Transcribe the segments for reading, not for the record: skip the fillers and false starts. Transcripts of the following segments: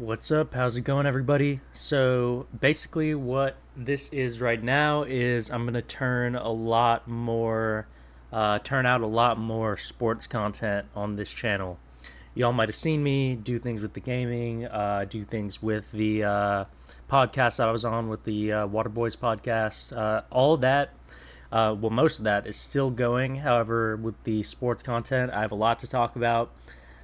What's up? How's it going, everybody? So basically, what this is right now is I'm gonna turn out a lot more sports content on this channel. Y'all might have seen me do things with the gaming, do things with the podcast that I was on with the Water Boys podcast. All that, well, most of that is still going. However, with the sports content, I have a lot to talk about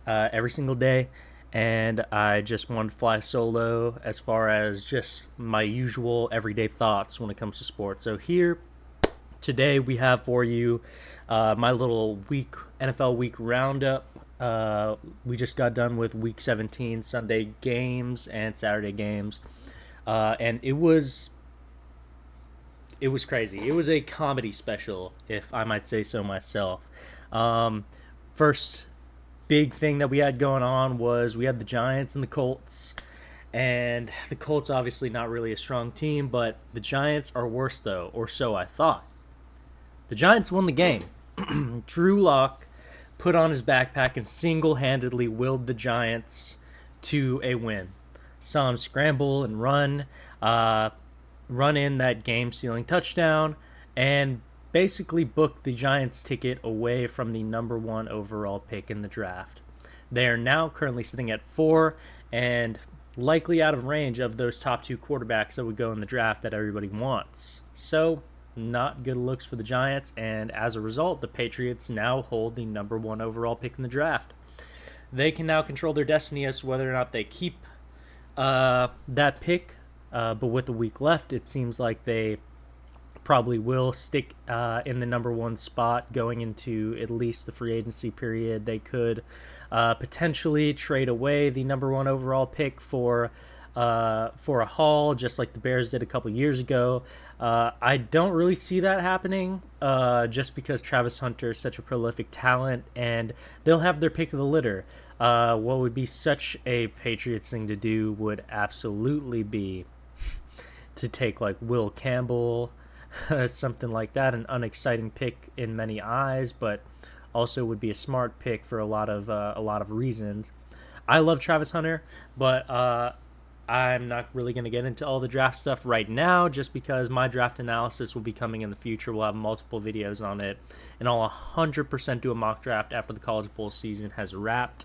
every single day, and I just want to fly solo as far as just my usual everyday thoughts when it comes to sports. So here today we have for you my little week NFL week roundup. We just got done with week 17 Sunday games and Saturday games, and it was crazy. It was a comedy special, if I might say so myself. First big thing that we had going on was we had the Giants and the Colts. And the Colts obviously not really a strong team, but the Giants are worse though, or so I thought. The Giants won the game. Drew Lock put on his backpack and single-handedly willed the Giants to a win. Saw him scramble and run in that game-sealing touchdown, and basically booked the Giants' ticket away from the number one overall pick in the draft. They are now currently sitting at 4 and likely out of range of those top two quarterbacks that would go in the draft that everybody wants. So, not good looks for the Giants, and as a result, the Patriots now hold the number one overall pick in the draft. They can now control their destiny as to whether or not they keep that pick, but with a week left, it seems like they probably will stick in the number one spot going into at least the free agency period. They could potentially trade away the number one overall pick for a haul, just like the Bears did a couple years ago. I don't really see that happening, just because Travis Hunter is such a prolific talent, and they'll have their pick of the litter. What would be such a Patriots thing to do would absolutely be to take like Will Campbell, something like that, an unexciting pick in many eyes, but also would be a smart pick for a lot of reasons. I love Travis Hunter, but I'm not really going to get into all the draft stuff right now, just because my draft analysis will be coming in the future. We'll have multiple videos on it, and I'll 100% do a mock draft after the College Bowl season has wrapped.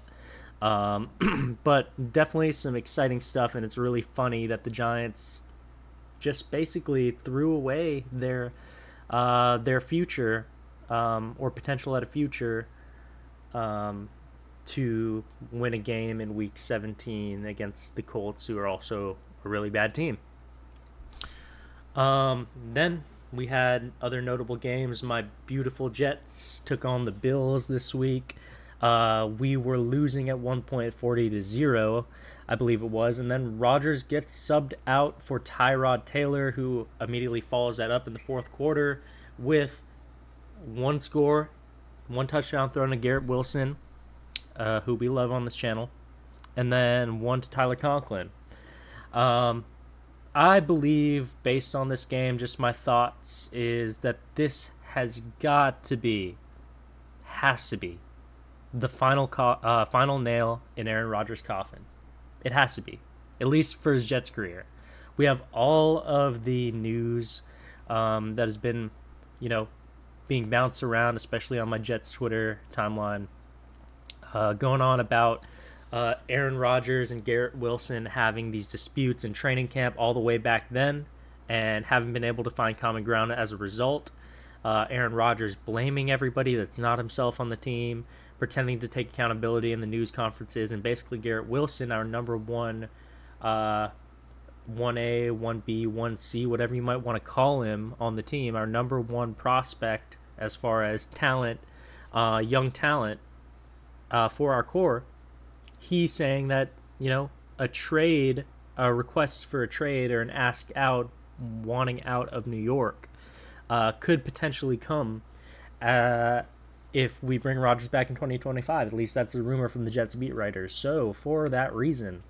But definitely some exciting stuff, and it's really funny that the Giants just basically threw away their future, or potential at a future, to win a game in Week 17 against the Colts, who are also a really bad team. Then we had other notable games. My beautiful Jets took on the Bills this week. We were losing at one point 40-0, I believe it was, and then Rodgers gets subbed out for Tyrod Taylor, who immediately follows that up in the fourth quarter with one score, one touchdown thrown to Garrett Wilson, who we love on this channel, and then one to Tyler Conklin. I believe, based on this game, just my thoughts is that this has to be the final nail in Aaron Rodgers' coffin. It has to be, at least for his Jets career. We have all of the news that has been, being bounced around, especially on my Jets Twitter timeline, going on about Aaron Rodgers and Garrett Wilson having these disputes in training camp all the way back then, and haven't been able to find common ground as a result. Aaron Rodgers blaming everybody that's not himself on the team, pretending to take accountability in the news conferences, and basically Garrett Wilson, our number one, 1A, 1B, 1C, whatever you might want to call him on the team, our number one prospect as far as talent, young talent, for our core. He's saying that, a request for a trade or an ask out, wanting out of New York, could potentially come if we bring Rodgers back in 2025. At least that's a rumor from the Jets beat writers. So for that reason,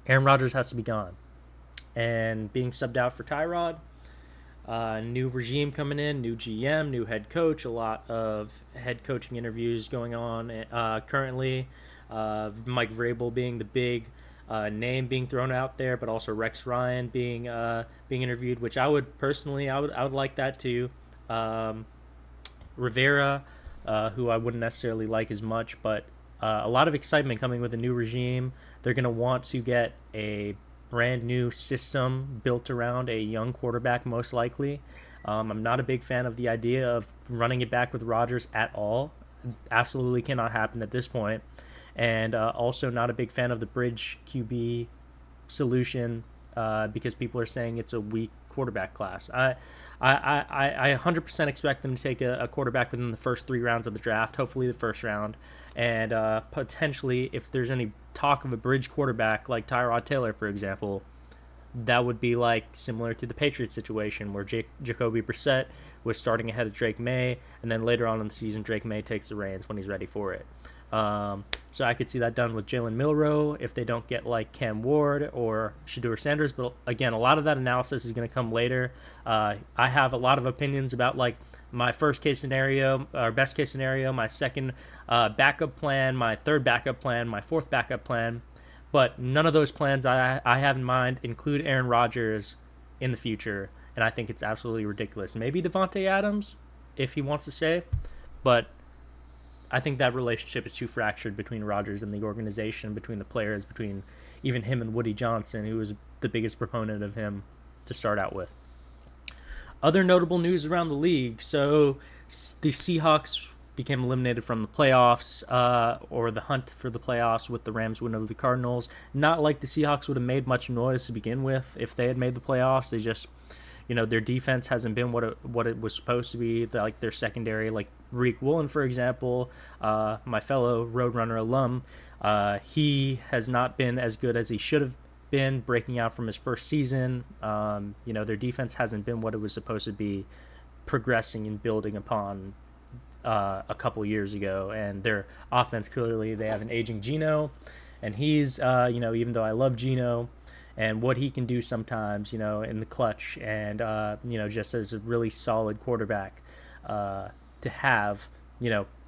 Aaron Rodgers has to be gone. And being subbed out for Tyrod, new regime coming in, new GM, new head coach, a lot of head coaching interviews going on currently. Mike Vrabel being the big name being thrown out there, but also Rex Ryan being interviewed, which I would like that too. Um, Rivera, who I wouldn't necessarily like as much, but a lot of excitement coming with a new regime. They're going to want to get a brand new system built around a young quarterback, most likely. I'm not a big fan of the idea of running it back with Rodgers at all. Absolutely cannot happen at this point. And also not a big fan of the bridge QB solution because people are saying it's a weak quarterback class. I 100% expect them to take a quarterback within the first 3 rounds of the draft, hopefully the first round, and potentially if there's any talk of a bridge quarterback like Tyrod Taylor, for example, that would be like similar to the Patriots situation where Jacoby Brissett was starting ahead of Drake May, and then later on in the season, Drake May takes the reins when he's ready for it. So I could see that done with Jalen Milroe if they don't get like Cam Ward or Shedeur Sanders. But again, a lot of that analysis is going to come later. I have a lot of opinions about like my first case scenario or best case scenario, my second backup plan, my third backup plan, my fourth backup plan. But none of those plans I have in mind include Aaron Rodgers in the future. And I think it's absolutely ridiculous. Maybe Devontae Adams, if he wants to stay. But I think that relationship is too fractured between Rodgers and the organization, between the players, between even him and Woody Johnson, who was the biggest proponent of him to start out with. Other notable news around the league. So the Seahawks became eliminated from the playoffs or the hunt for the playoffs with the Rams win over the Cardinals. Not like the Seahawks would have made much noise to begin with if they had made the playoffs. They just, their defense hasn't been what it was supposed to be. Like their secondary, like Reek Woolen, for example, my fellow Roadrunner alum, he has not been as good as he should have been breaking out from his first season. Their defense hasn't been what it was supposed to be, progressing and building upon a couple years ago. And their offense, clearly, they have an aging Geno, and he's, even though I love Geno and what he can do sometimes, in the clutch, and just as a really solid quarterback to have,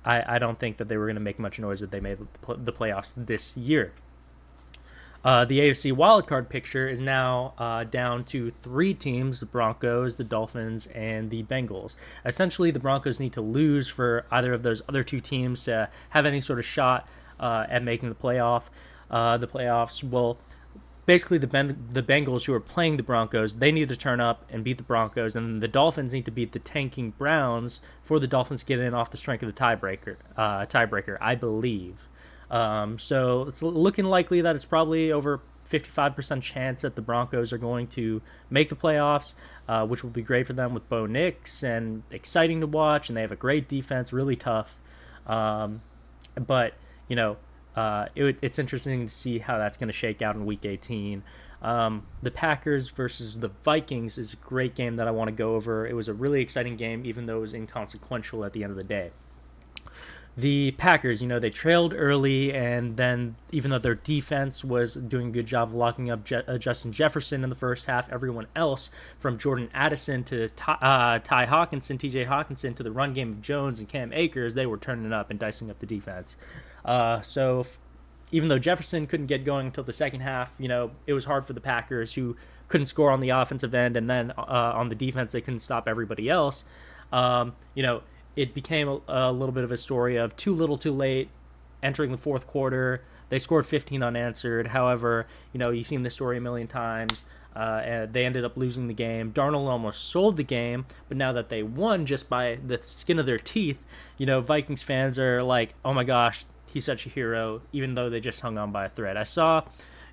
I don't think that they were going to make much noise if they made the playoffs this year. The AFC wildcard picture is now down to 3 teams: the Broncos, the Dolphins, and the Bengals. Essentially, the Broncos need to lose for either of those other 2 teams to have any sort of shot at making the playoff. The playoffs will basically the Bengals, who are playing the Broncos, they need to turn up and beat the Broncos, and the Dolphins need to beat the tanking Browns for the Dolphins to get in off the strength of the tiebreaker, I believe. So it's looking likely that it's probably over 55% chance that the Broncos are going to make the playoffs, which will be great for them with Bo Nix and exciting to watch, and they have a great defense, really tough. But it's interesting to see how that's going to shake out in Week 18. The Packers versus the Vikings is a great game that I want to go over. It was a really exciting game, even though it was inconsequential at the end of the day. The Packers, they trailed early, and then even though their defense was doing a good job of locking up Justin Jefferson in the first half, everyone else, from Jordan Addison to TJ Hawkinson, to the run game of Jones and Cam Akers, they were turning it up and dicing up the defense. So even though Jefferson couldn't get going until the second half, it was hard for the Packers, who couldn't score on the offensive end, and then on the defense, they couldn't stop everybody else. It became a little bit of a story of too little too late entering the fourth quarter. They scored 15 unanswered. However, you've seen this story a million times. And they ended up losing the game. Darnold almost sold the game, but now that they won just by the skin of their teeth, Vikings fans are like, oh my gosh, he's such a hero, even though they just hung on by a thread. I saw,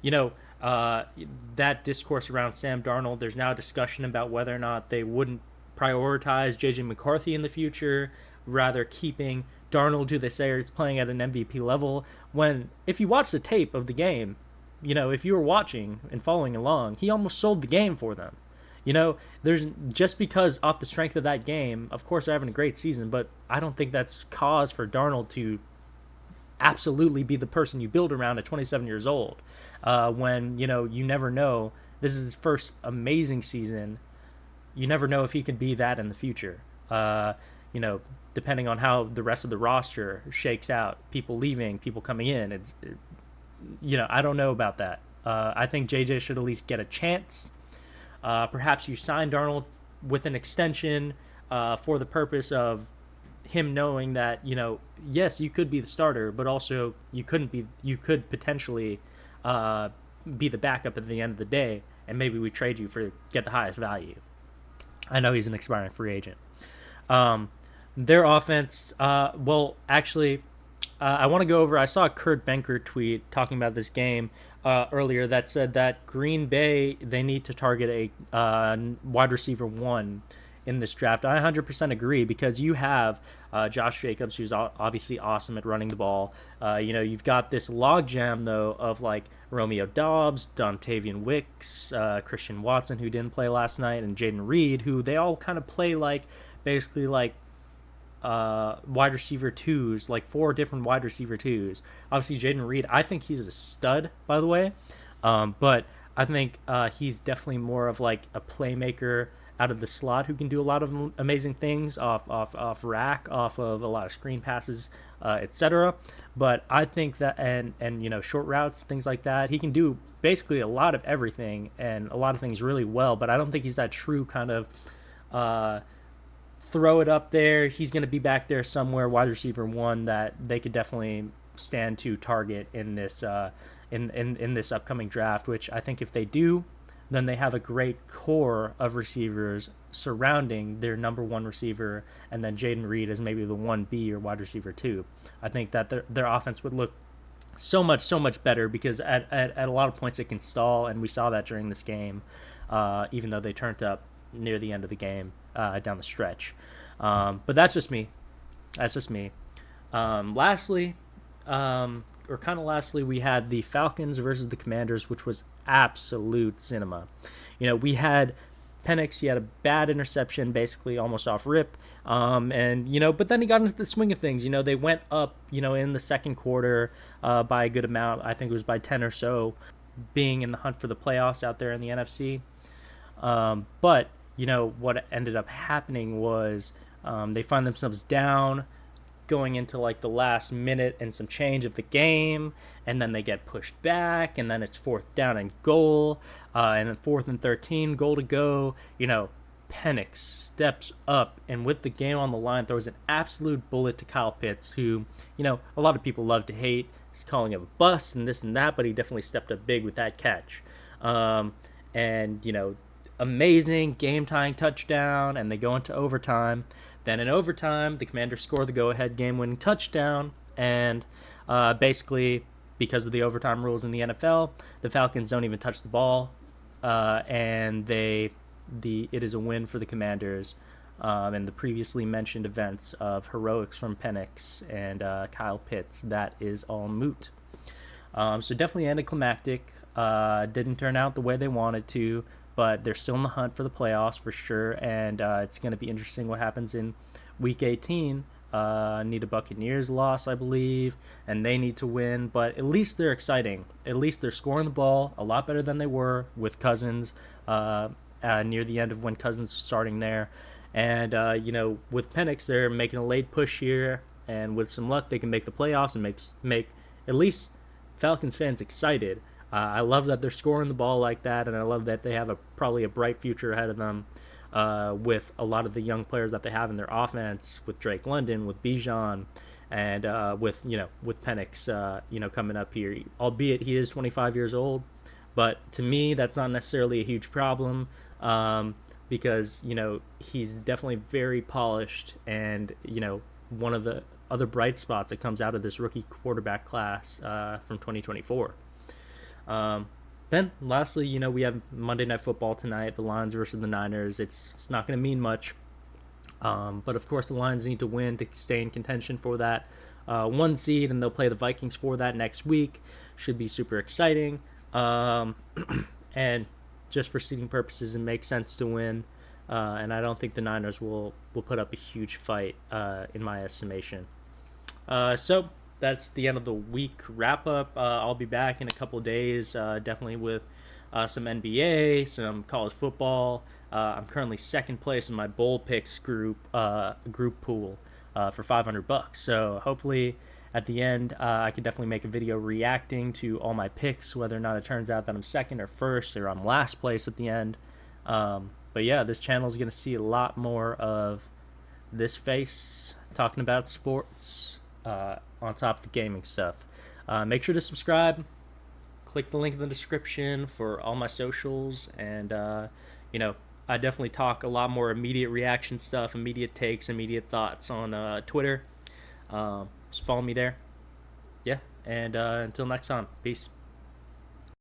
that discourse around Sam Darnold. There's now a discussion about whether or not they wouldn't prioritize J.J. McCarthy in the future, rather keeping Darnold, who they say is playing at an MVP level, when if you watch the tape of the game, if you were watching and following along, he almost sold the game for them. There's just because off the strength of that game, of course they're having a great season, but I don't think that's cause for Darnold to absolutely be the person you build around at 27 years old. When, you never know. This is his first amazing season. You never know if he can be that in the future. Depending on how the rest of the roster shakes out, people leaving, people coming in. I don't know about that. I think JJ should at least get a chance. Perhaps you sign Darnold with an extension for the purpose of him knowing that, yes, you could be the starter, but also you could potentially uh, be the backup at the end of the day, and maybe we trade you for get the highest value. I know he's an expiring free agent. Um, their offense, actually, I want to go over. I saw a Kurt Benker tweet talking about this game earlier that said that Green Bay, they need to target a wide receiver one in this draft. I 100% agree because you have Josh Jacobs, who's obviously awesome at running the ball. You've got this logjam though of like Romeo Doubs, Dontavian Wicks, Christian Watson, who didn't play last night, and Jaden Reed, who they all kind of play like basically like wide receiver twos, like four different wide receiver twos. Obviously, Jaden Reed, I think he's a stud, by the way, but I think he's definitely more of like a playmaker out of the slot who can do a lot of amazing things off rack, off of a lot of screen passes, etc. But I think that and short routes, things like that, he can do basically a lot of everything and a lot of things really well. But I don't think he's that true kind of throw it up there. He's going to be back there somewhere, wide receiver one that they could definitely stand to target in this in this upcoming draft. Which I think if they do, then they have a great core of receivers surrounding their number one receiver, and then Jaden Reed as maybe the 1B or wide receiver two. I think that their offense would look so much better because at a lot of points it can stall, and we saw that during this game, even though they turned up near the end of the game down the stretch. But that's just me. That's just me. Lastly, we had the Falcons versus the Commanders, which was absolute cinema. We had Penix, he had a bad interception, basically almost off rip. But then he got into the swing of things. They went up, in the second quarter by a good amount. I think it was by 10 or so, being in the hunt for the playoffs out there in the NFC. But what ended up happening was they find themselves down going into like the last minute and some change of the game, and then they get pushed back, and then it's fourth down and goal, and then 4th and 13, goal to go. Penix steps up and with the game on the line throws an absolute bullet to Kyle Pitts, who a lot of people love to hate. He's calling him a bust and this and that, but he definitely stepped up big with that catch. Amazing game-tying touchdown, and they go into overtime. Then in overtime, the Commanders score the go-ahead game-winning touchdown, and basically, because of the overtime rules in the NFL, the Falcons don't even touch the ball, and it is a win for the Commanders. And the previously mentioned events of heroics from Penix and Kyle Pitts, that is all moot. So definitely anticlimactic. Didn't turn out the way they wanted to, but they're still in the hunt for the playoffs for sure, and it's going to be interesting what happens in Week 18. Need a Buccaneers loss, I believe, and they need to win, but at least they're exciting. At least they're scoring the ball a lot better than they were with Cousins near the end of when Cousins was starting there. And, with Penix, they're making a late push here, and with some luck, they can make the playoffs and make at least Falcons fans excited. I love that they're scoring the ball like that, and I love that they have probably a bright future ahead of them with a lot of the young players that they have in their offense, with Drake London, with Bijan, and with Penix, coming up here. Albeit he is 25 years old, but to me that's not necessarily a huge problem because he's definitely very polished, and one of the other bright spots that comes out of this rookie quarterback class from 2024. Then lastly, we have Monday Night Football tonight, the Lions versus the Niners. It's not going to mean much, but of course the Lions need to win to stay in contention for that 1 seed, and they'll play the Vikings for that next week. Should be super exciting, and just for seeding purposes, it makes sense to win, and I don't think the Niners will put up a huge fight in my estimation. So that's the end of the week wrap up. I'll be back in a couple of days, definitely with some NBA, some college football. I'm currently second place in my bowl picks group pool for $500. So hopefully at the end, I could definitely make a video reacting to all my picks, whether or not it turns out that I'm second or first or I'm last place at the end. But yeah, this channel is going to see a lot more of this face talking about sports on top of the gaming stuff. Make sure to subscribe. Click the link in the description for all my socials, and you know, I definitely talk a lot more immediate reaction stuff, immediate takes, immediate thoughts on Twitter. Just follow me there. Yeah, and until next time, peace.